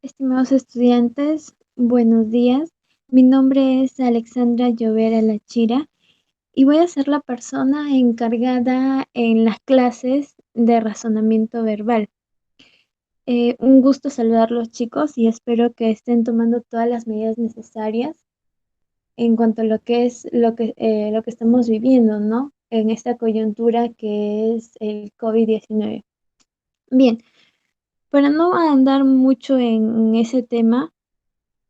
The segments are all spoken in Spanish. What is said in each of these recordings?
Estimados estudiantes, buenos días. Mi nombre es Alexandra Llovera Lachira y voy a ser la persona encargada en las clases de razonamiento verbal. Un gusto saludarlos, chicos, y espero que estén tomando todas las medidas necesarias en cuanto a lo que es lo que estamos viviendo, ¿no? En esta coyuntura que es el COVID-19. Bien, para no andar mucho en ese tema,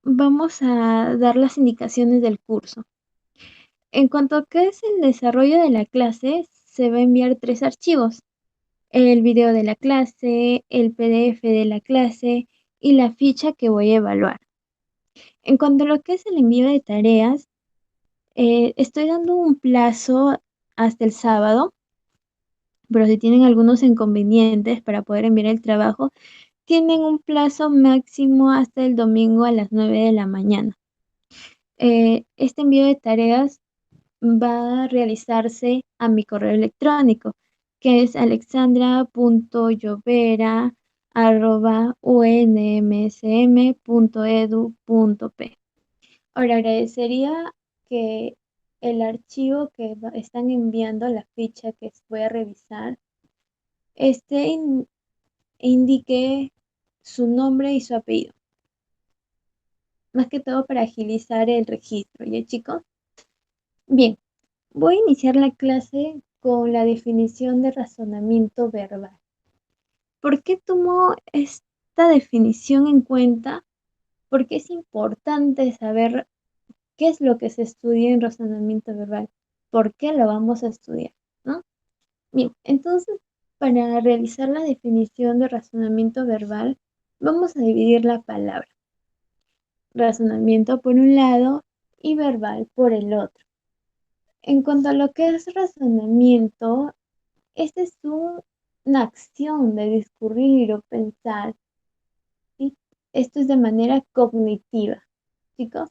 vamos a dar las indicaciones del curso. En cuanto a qué es el desarrollo de la clase, se va a enviar 3 archivos: el video de la clase, el PDF de la clase y la ficha que voy a evaluar. En cuanto a lo que es el envío de tareas, estoy dando un plazo hasta el sábado, pero si tienen algunos inconvenientes para poder enviar el trabajo, tienen un plazo máximo hasta el domingo a las 9 de la mañana. Este envío de tareas va a realizarse a mi correo electrónico, que es alexandra.llovera@unmsm.edu.p. Ahora agradecería que el archivo que están enviando, la ficha que voy a revisar, este indique su nombre y su apellido, más que todo para agilizar el registro, ¿ya, chicos? Bien, voy a iniciar la clase con la definición de razonamiento verbal. ¿Por qué tomo esta definición en cuenta? Porque es importante saber qué es lo que se estudia en razonamiento verbal, por qué lo vamos a estudiar, ¿no? Bien, entonces, para realizar la definición de razonamiento verbal, vamos a dividir la palabra. Razonamiento por un lado y verbal por el otro. En cuanto a lo que es razonamiento, esta es una acción de discurrir o pensar, ¿sí? Esto es de manera cognitiva, chicos.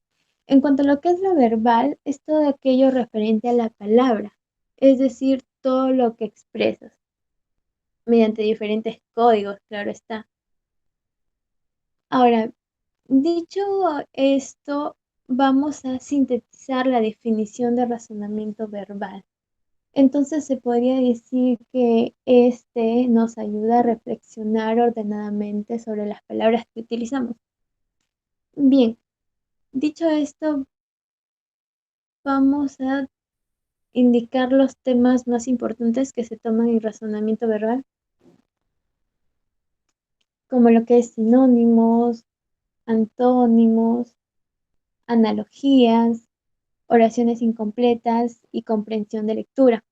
En cuanto a lo que es lo verbal, es todo aquello referente a la palabra, es decir, todo lo que expresas, mediante diferentes códigos, claro está. Ahora, dicho esto, vamos a sintetizar la definición de razonamiento verbal. Entonces se podría decir que este nos ayuda a reflexionar ordenadamente sobre las palabras que utilizamos. Bien, dicho esto, vamos a indicar los temas más importantes que se toman en razonamiento verbal, como lo que es sinónimos, antónimos, analogías, oraciones incompletas y comprensión de lectura.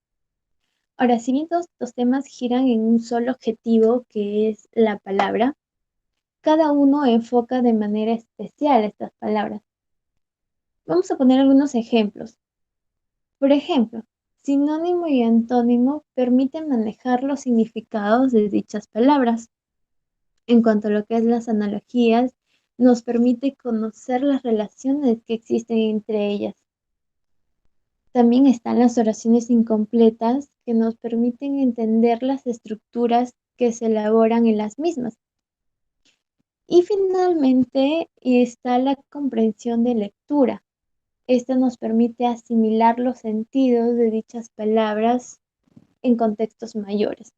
Ahora, si bien todos estos temas giran en un solo objetivo, que es la palabra, cada uno enfoca de manera especial estas palabras. Vamos a poner algunos ejemplos. Por ejemplo, sinónimo y antónimo permiten manejar los significados de dichas palabras. En cuanto a lo que es las analogías, nos permite conocer las relaciones que existen entre ellas. También están las oraciones incompletas, que nos permiten entender las estructuras que se elaboran en las mismas. Y finalmente está la comprensión de lectura. Esta nos permite asimilar los sentidos de dichas palabras en contextos mayores.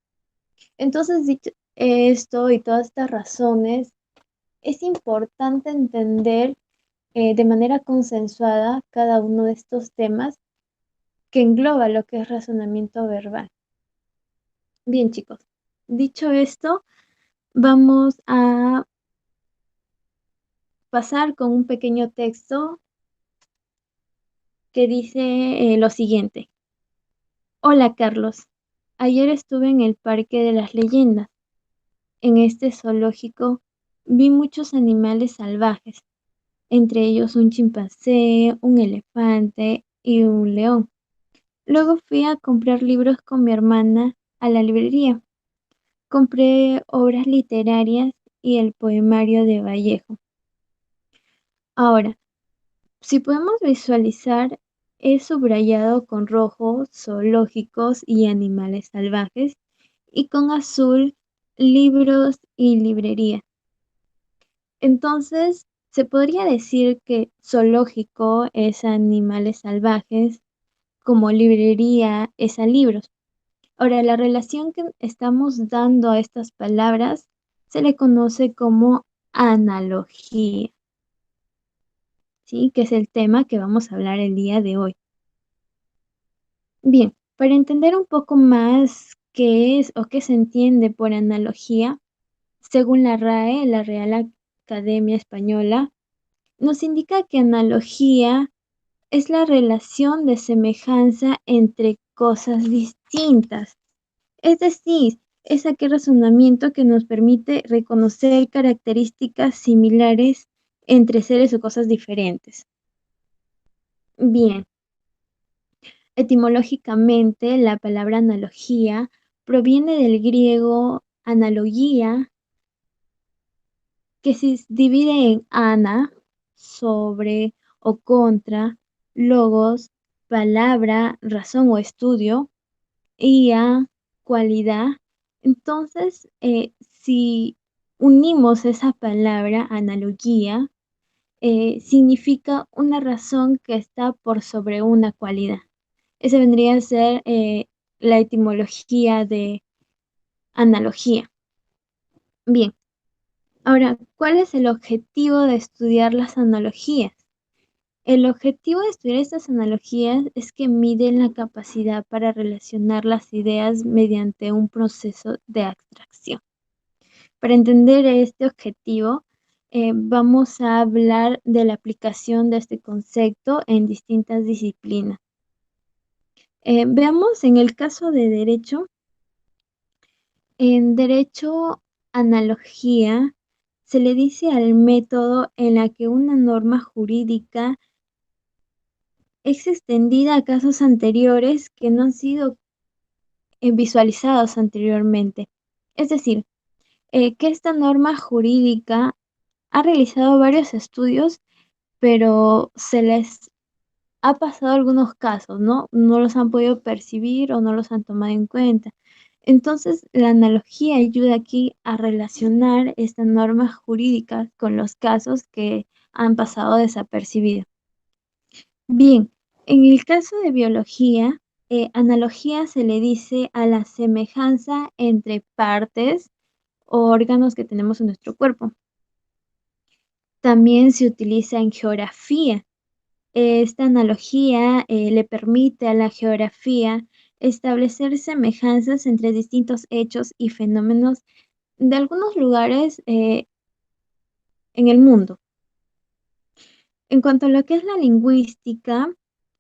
Entonces, dicho esto y todas estas razones, es importante entender de manera consensuada cada uno de estos temas que engloba lo que es razonamiento verbal. Bien, chicos, dicho esto, vamos a pasar con un pequeño texto que dice lo siguiente. Hola, Carlos. Ayer estuve en el Parque de las Leyendas. En este zoológico vi muchos animales salvajes, entre ellos un chimpancé, un elefante y un león. Luego fui a comprar libros con mi hermana a la librería. Compré obras literarias y el poemario de Vallejo. Ahora, si podemos visualizar, es subrayado con rojo zoológicos y animales salvajes y con azul libros y librería. Entonces, se podría decir que zoológico es a animales salvajes, como librería es a libros. Ahora, la relación que estamos dando a estas palabras se le conoce como analogía, ¿sí? Que es el tema que vamos a hablar el día de hoy. Bien, para entender un poco más qué es o qué se entiende por analogía, según la RAE, la Real Academia Española, nos indica que analogía es la relación de semejanza entre cosas distintas. Es decir, es aquel razonamiento que nos permite reconocer características similares entre seres o cosas diferentes. Bien, etimológicamente la palabra analogía proviene del griego analogía, que se divide en ana, sobre o contra, logos, palabra, razón o estudio, IA, cualidad. Entonces, si unimos esa palabra, analogía, significa una razón que está por sobre una cualidad. Esa vendría a ser la etimología de analogía. Bien, ahora, ¿cuál es el objetivo de estudiar las analogías? El objetivo de estudiar estas analogías es que miden la capacidad para relacionar las ideas mediante un proceso de abstracción. Para entender este objetivo, vamos a hablar de la aplicación de este concepto en distintas disciplinas. Veamos en el caso de derecho. En derecho, analogía se le dice al método en la que una norma jurídica es extendida a casos anteriores que no han sido visualizados anteriormente. Es decir, que esta norma jurídica ha realizado varios estudios, pero se les ha pasado algunos casos, ¿no? No los han podido percibir o no los han tomado en cuenta. Entonces, la analogía ayuda aquí a relacionar esta norma jurídica con los casos que han pasado desapercibidos. Bien, en el caso de biología, analogía se le dice a la semejanza entre partes o órganos que tenemos en nuestro cuerpo. También se utiliza en geografía. Esta analogía le permite a la geografía establecer semejanzas entre distintos hechos y fenómenos de algunos lugares en el mundo. En cuanto a lo que es la lingüística,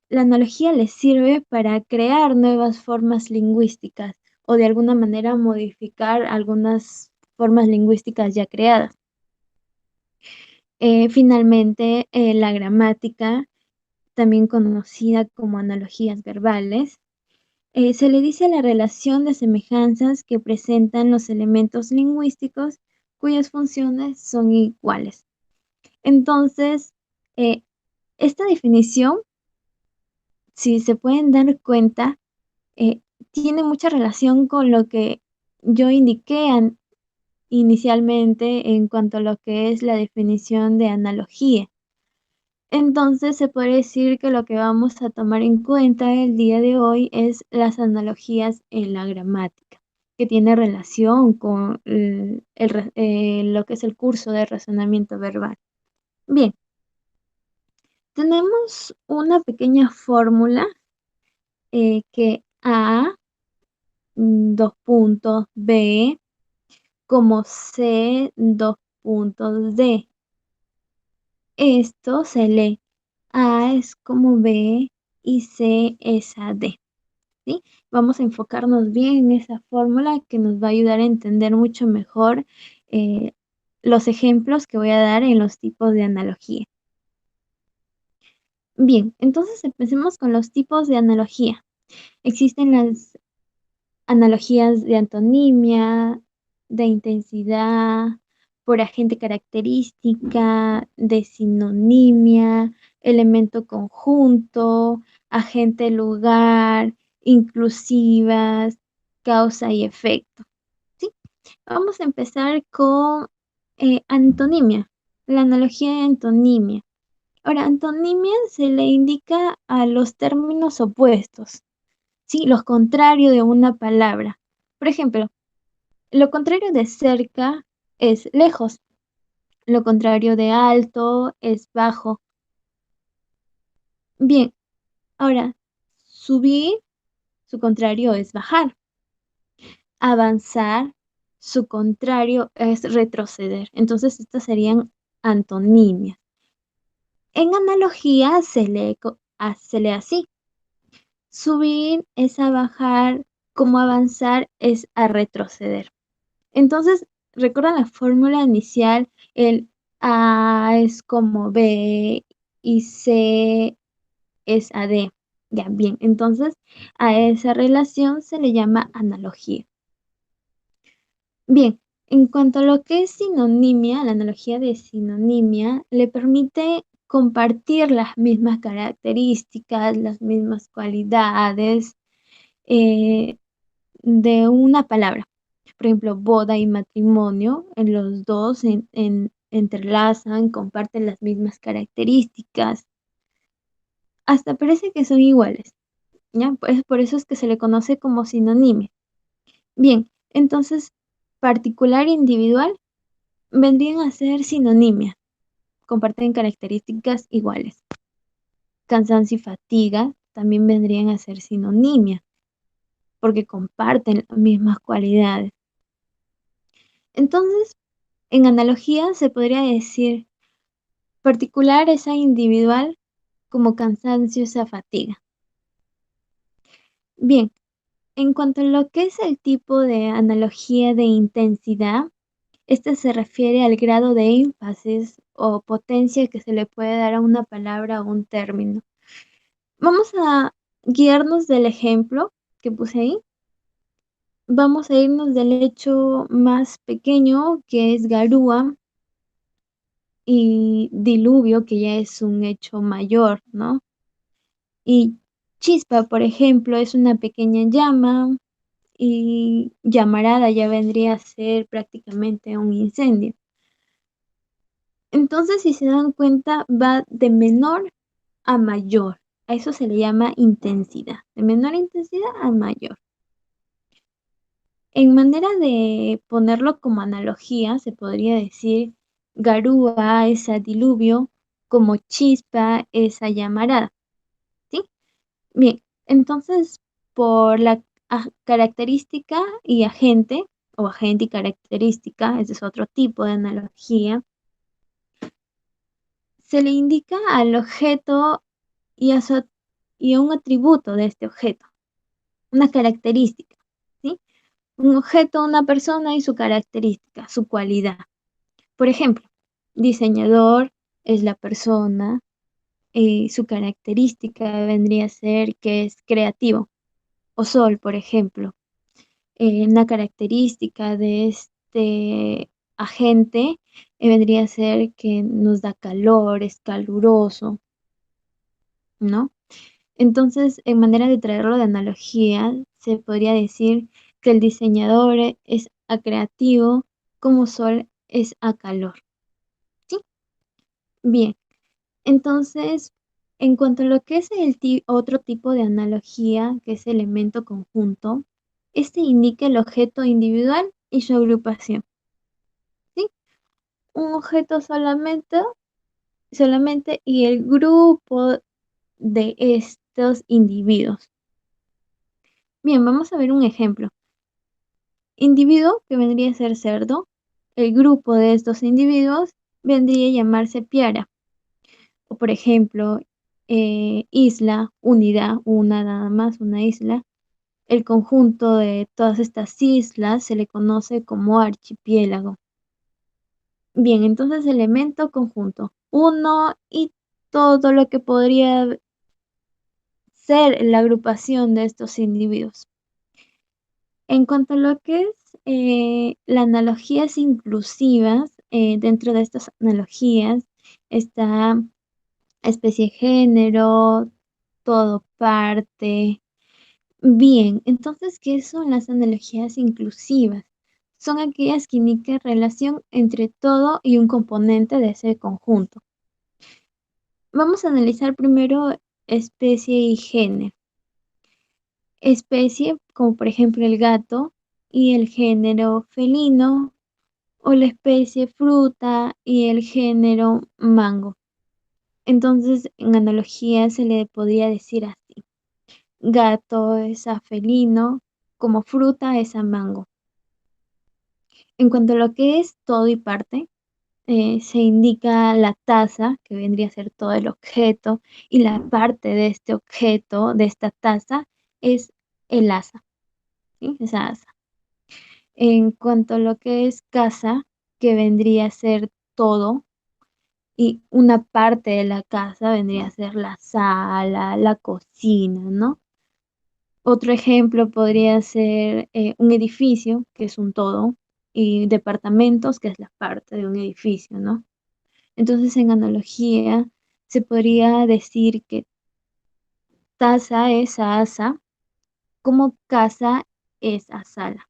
la analogía les sirve para crear nuevas formas lingüísticas o de alguna manera modificar algunas formas lingüísticas ya creadas. Finalmente, la gramática, también conocida como analogías verbales, se le dice a la relación de semejanzas que presentan los elementos lingüísticos cuyas funciones son iguales. Entonces, esta definición, si se pueden dar cuenta, eh, tiene mucha relación con lo que yo indiqué inicialmente en cuanto a lo que es la definición de analogía. Entonces se puede decir que lo que vamos a tomar en cuenta el día de hoy es las analogías en la gramática, que tiene relación con lo que es el curso de razonamiento verbal. Bien, tenemos una pequeña fórmula que A, dos puntos, B, como C, dos puntos, D. Esto se lee A es como B y C es a D. ¿Sí? Vamos a enfocarnos bien en esa fórmula que nos va a ayudar a entender mucho mejor los ejemplos que voy a dar en los tipos de analogía. Bien, entonces empecemos con los tipos de analogía. Existen las analogías de antonimia, de intensidad, por agente característica, de sinonimia, elemento conjunto, agente lugar, inclusivas, causa y efecto. ¿Sí? Vamos a empezar con antonimia. la analogía de antonimia. Ahora, antonimia se le indica a los términos opuestos, ¿sí? Los contrarios de una palabra. Por ejemplo, lo contrario de cerca es lejos. Lo contrario de alto es bajo. Bien, ahora, subir, su contrario es bajar. Avanzar, su contrario es retroceder. Entonces, estas serían antonimias. En analogía se lee así. Subir es a bajar, como avanzar es a retroceder. Entonces, ¿recuerdan la fórmula inicial? El A es como B y C es a D. Ya, bien. Entonces, a esa relación se le llama analogía. Bien, en cuanto a lo que es sinonimia, la analogía de sinonimia le permite compartir las mismas características, las mismas cualidades de una palabra. Por ejemplo, boda y matrimonio, en los dos entrelazan, comparten las mismas características, hasta parece que son iguales, ¿ya? Pues por eso es que se le conoce como sinonimia. Bien, entonces, particular e individual vendrían a ser sinonimias, comparten características iguales. Cansancio y fatiga también vendrían a ser sinonimias, porque comparten las mismas cualidades. Entonces, en analogía se podría decir particular es a individual como cansancio es a fatiga. Bien, en cuanto a lo que es el tipo de analogía de intensidad, este se refiere al grado de énfasis o potencia que se le puede dar a una palabra o un término. Vamos a guiarnos del ejemplo que puse ahí. Vamos a irnos del hecho más pequeño, que es garúa, y diluvio, que ya es un hecho mayor, ¿no? Y chispa, por ejemplo, es una pequeña llama, y llamarada ya vendría a ser prácticamente un incendio. Entonces, si se dan cuenta, va de menor a mayor. A eso se le llama intensidad, de menor intensidad a mayor. En manera de ponerlo como analogía, se podría decir garúa es a diluvio, como chispa es a llamarada, ¿sí? Bien, entonces por la característica y agente, o agente y característica, ese es otro tipo de analogía, se le indica al objeto y a un atributo de este objeto, una característica, ¿sí? Un objeto, una persona y su característica, su cualidad. Por ejemplo, diseñador es la persona, su característica vendría a ser que es creativo. O sol, por ejemplo, una característica de este agente vendría a ser que nos da calor, es caluroso, ¿no? Entonces, en manera de traerlo de analogía, se podría decir que el diseñador es a creativo como sol es a calor. ¿Sí? Bien, entonces, en cuanto a lo que es el otro tipo de analogía, que es elemento conjunto, este indica el objeto individual y su agrupación. ¿Sí? Un objeto solamente y el grupo de estos individuos. Bien, vamos a ver un ejemplo. Individuo, que vendría a ser cerdo. El grupo de estos individuos vendría a llamarse piara. O por ejemplo, isla, unidad, una nada más, una isla. El conjunto de todas estas islas se le conoce como archipiélago. Bien, entonces elemento conjunto. Uno y todo lo que podría ser la agrupación de estos individuos. En cuanto a lo que es las analogías inclusivas, dentro de estas analogías está especie, género, todo parte. Bien, entonces, ¿qué son las analogías inclusivas? son aquellas que indican relación entre todo y un componente de ese conjunto. Vamos a analizar primero especie y género. Especie, como por ejemplo el gato, y el género felino, o la especie fruta y el género mango. Entonces, en analogía se le podría decir así: gato es a felino, como fruta es a mango. En cuanto a lo que es todo y parte, se indica la taza, que vendría a ser todo el objeto, y la parte de este objeto, de esta taza, es el asa, ¿sí? Esa asa. En cuanto a lo que es casa, que vendría a ser todo, y una parte de la casa vendría a ser la sala, la cocina, ¿no? Otro ejemplo podría ser un edificio, que es un todo, y departamentos, que es la parte de un edificio, ¿no? Entonces, en analogía, se podría decir que taza es a asa, como casa es a sala.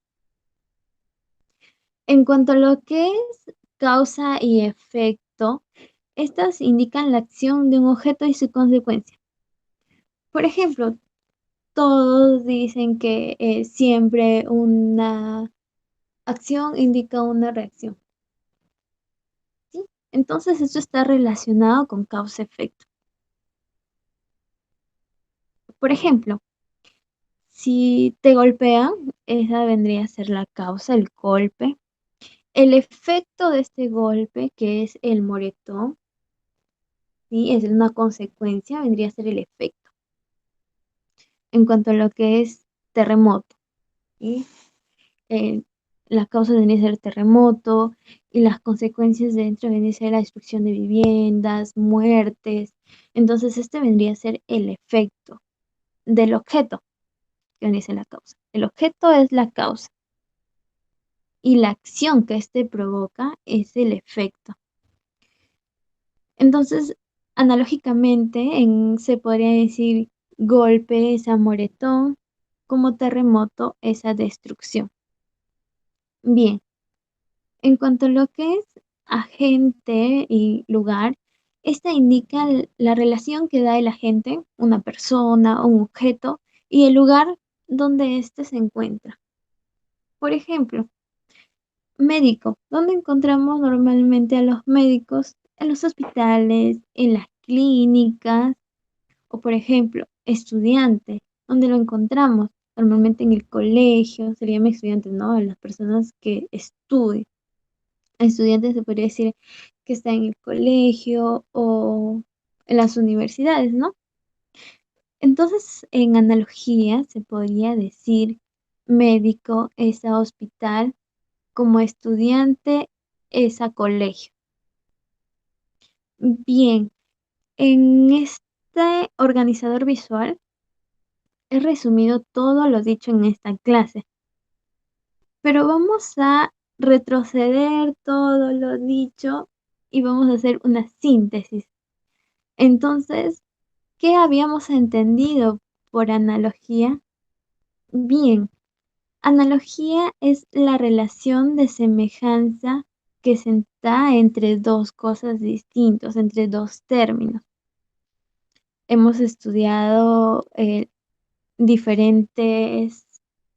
En cuanto a lo que es causa y efecto, estas indican la acción de un objeto y su consecuencia. Por ejemplo, todos dicen que siempre una acción indica una reacción, ¿sí? Entonces, esto está relacionado con causa-efecto. Por ejemplo, si te golpean, esa vendría a ser la causa, el golpe. El efecto de este golpe, que es el moretón, ¿sí? Es una consecuencia, vendría a ser el efecto. En cuanto a lo que es terremoto, ¿sí? Eh, la causa vendría a ser terremoto y las consecuencias dentro vendría a ser la destrucción de viviendas, muertes. Entonces, este vendría a ser el efecto del objeto, que vendría a ser la causa. El objeto es la causa y la acción que éste provoca es el efecto. Entonces, analógicamente, se podría decir golpe es a moretón, como terremoto es a destrucción. Bien, en cuanto a lo que es agente y lugar, esta indica la relación que da el agente, una persona o un objeto, y el lugar donde éste se encuentra. Por ejemplo, médico, ¿dónde encontramos normalmente a los médicos? En los hospitales, en las clínicas, o por ejemplo, estudiante, ¿dónde lo encontramos? Normalmente en el colegio, se le llama estudiantes, ¿no? A las personas que estudian. Estudiantes se podría decir que está en el colegio o en las universidades, ¿no? Entonces, en analogía, se podría decir médico es a hospital, como estudiante es a colegio. Bien, en este organizador visual he resumido todo lo dicho en esta clase, pero vamos a retroceder todo lo dicho y vamos a hacer una síntesis. Entonces, ¿qué habíamos entendido por analogía? Bien, analogía es la relación de semejanza que se da entre dos cosas distintas, entre dos términos. Hemos estudiado diferentes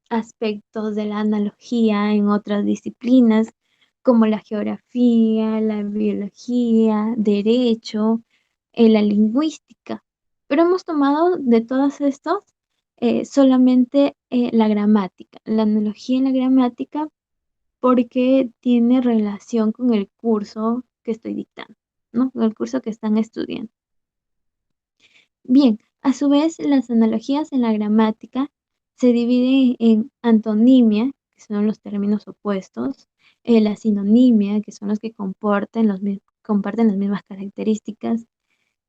aspectos de la analogía en otras disciplinas, como la geografía, la biología, derecho, la lingüística. Pero hemos tomado de todos estos solamente la gramática, la analogía en la gramática, porque tiene relación con el curso que estoy dictando, ¿no? Con el curso que están estudiando. Bien, a su vez, las analogías en la gramática se dividen en antonimia, que son los términos opuestos, la sinonimia, que son los que comparten las mismas características,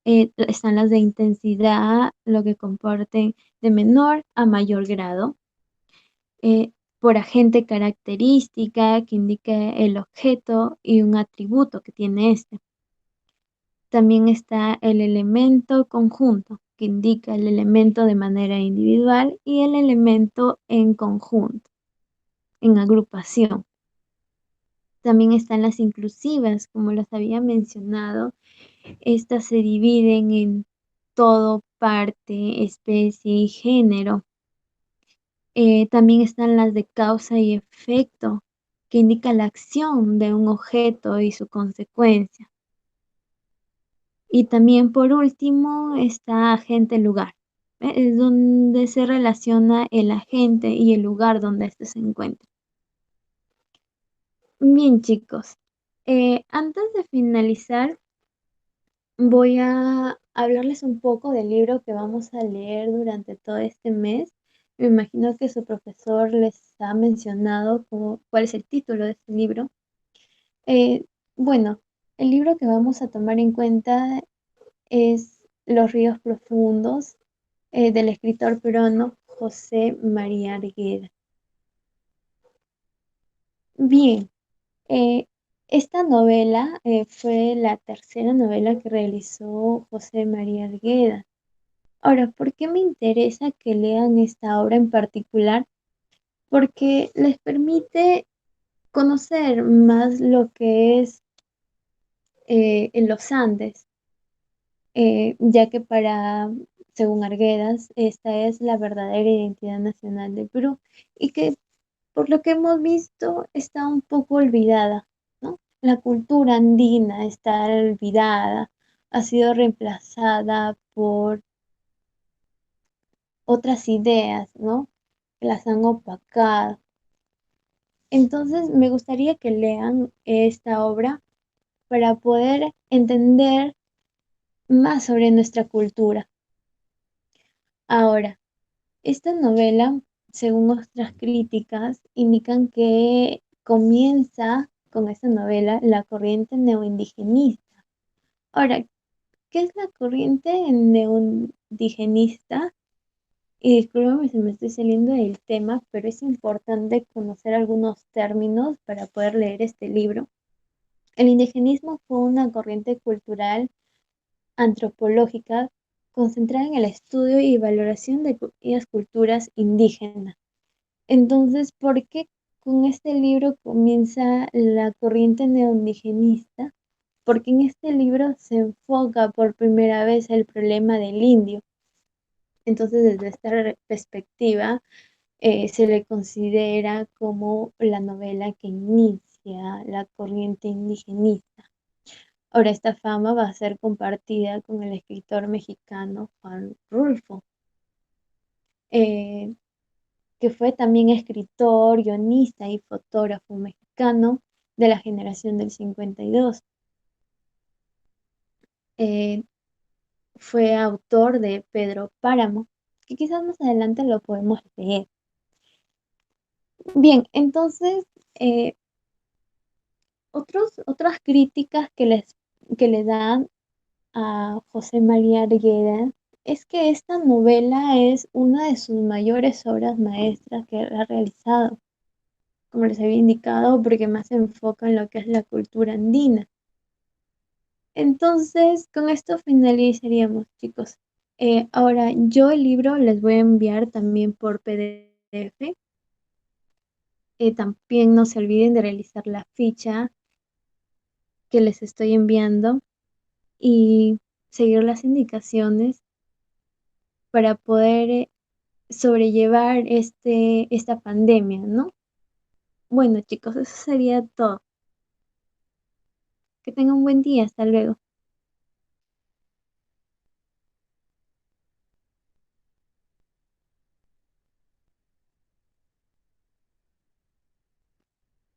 están las de intensidad, lo que comparten de menor a mayor grado, eh, por agente característica, que indica el objeto y un atributo que tiene este. También está el elemento conjunto, que indica el elemento de manera individual y el elemento en conjunto, en agrupación. También están las inclusivas, como las había mencionado. Estas se dividen en todo, parte, especie y género. También están las de causa y efecto, que indica la acción de un objeto y su consecuencia. Y también por último está agente-lugar, es donde se relaciona el agente y el lugar donde éste se encuentra. Bien, chicos, antes de finalizar, voy a hablarles un poco del libro que vamos a leer durante todo este mes. Me imagino que su profesor les ha mencionado cuál es el título de este libro. Eh, bueno, el libro que vamos a tomar en cuenta es Los ríos profundos, del escritor peruano José María Argueda. Bien, eh, esta novela fue la tercera novela que realizó José María Argueda. Ahora, ¿por qué me interesa que lean esta obra en particular? Porque les permite conocer más lo que es en los Andes, ya que según Arguedas, esta es la verdadera identidad nacional del Perú y que por lo que hemos visto está un poco olvidada, ¿no? La cultura andina está olvidada, ha sido reemplazada por otras ideas, ¿no? Que las han opacado. Entonces, me gustaría que lean esta obra para poder entender más sobre nuestra cultura. Ahora, esta novela, según otras críticas, indican que comienza con esta novela la corriente neoindigenista. Ahora, ¿qué es la corriente neoindigenista? Y discúlpame si me estoy saliendo del tema, pero es importante conocer algunos términos para poder leer este libro. El indigenismo fue una corriente cultural antropológica concentrada en el estudio y valoración de las culturas indígenas. Entonces, ¿por qué con este libro comienza la corriente neoindigenista? Porque en este libro se enfoca por primera vez el problema del indio. Entonces, desde esta perspectiva, se le considera como la novela que inicia la corriente indigenista. Ahora, esta fama va a ser compartida con el escritor mexicano Juan Rulfo, eh, que fue también escritor, guionista y fotógrafo mexicano de la generación del 52. Eh, Fue autor de Pedro Páramo, que quizás más adelante lo podemos leer. Bien, entonces, eh, otras críticas que le dan a José María Argueda es que esta novela es una de sus mayores obras maestras que ha realizado, como les había indicado, porque más se enfoca en lo que es la cultura andina. Entonces, con esto finalizaríamos, chicos. Ahora, yo el libro les voy a enviar también por PDF. También no se olviden de realizar la ficha que les estoy enviando y seguir las indicaciones para poder sobrellevar esta pandemia, ¿no? Bueno, chicos, eso sería todo. Que tengan un buen día. Hasta luego.